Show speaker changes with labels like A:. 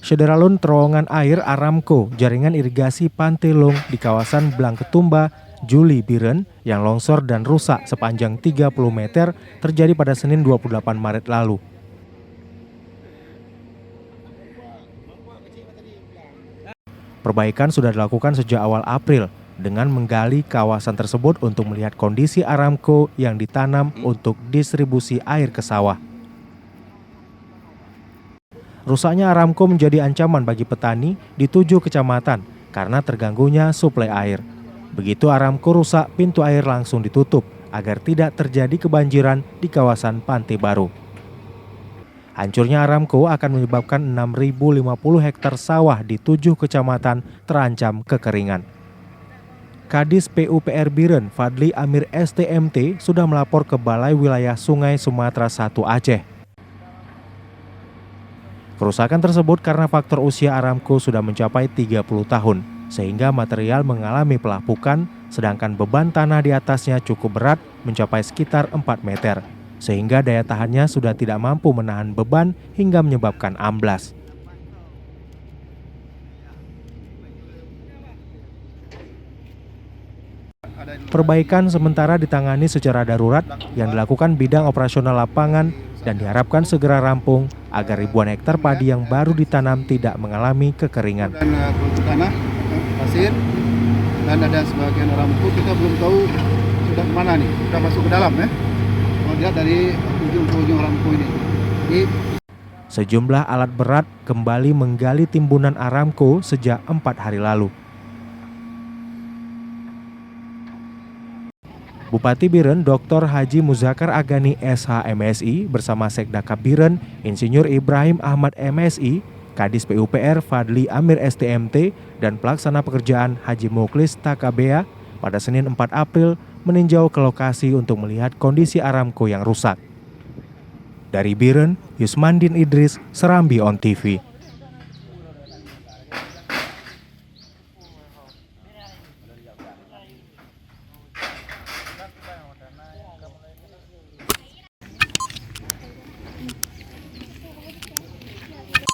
A: Sederalun terowongan air Aramco, jaringan irigasi Pantelong di kawasan Blangketumba, Juli Biren yang longsor dan rusak sepanjang 30 meter terjadi pada Senin 28 Maret lalu. Perbaikan sudah dilakukan sejak awal April dengan menggali kawasan tersebut untuk melihat kondisi Aramco yang ditanam untuk distribusi air ke sawah. Rusaknya Aramco menjadi ancaman bagi petani di 7 kecamatan karena terganggunya suplai air. Begitu Aramco rusak, pintu air langsung ditutup agar tidak terjadi kebanjiran di kawasan Pantai Baru. Hancurnya Aramco akan menyebabkan 6.050 hektar sawah di 7 kecamatan terancam kekeringan. Kadis PUPR Biren, Fadli Amir STMT, sudah melapor ke Balai Wilayah Sungai Sumatera I Aceh. Kerusakan tersebut karena faktor usia Aramco sudah mencapai 30 tahun, sehingga material mengalami pelapukan, sedangkan beban tanah di atasnya cukup berat mencapai sekitar 4 meter, sehingga daya tahannya sudah tidak mampu menahan beban hingga menyebabkan amblas. Perbaikan sementara ditangani secara darurat yang dilakukan bidang operasional lapangan dan diharapkan segera rampung agar ribuan hektar padi yang baru ditanam tidak mengalami kekeringan.
B: Dan tanah, pasir, dan ada sebagian Aramco kita belum tahu sudah kemana nih, sudah masuk ke dalam ya. Kalau lihat dari ujung ke ujung Aramco ini.
A: Sejumlah alat berat kembali menggali timbunan Aramco sejak 4 hari lalu. Bupati Biren Dr. Haji Muzakar Agani SH.MSI bersama Sekdakap Biren Insinyur Ibrahim Ahmad MSI, Kadis PUPR Fadli Amir STMT, dan pelaksana pekerjaan Haji Muklis Takabea pada Senin 4 April meninjau ke lokasi untuk melihat kondisi Aramco yang rusak. Dari Biren, Yusmandin Idris, Serambi On TV.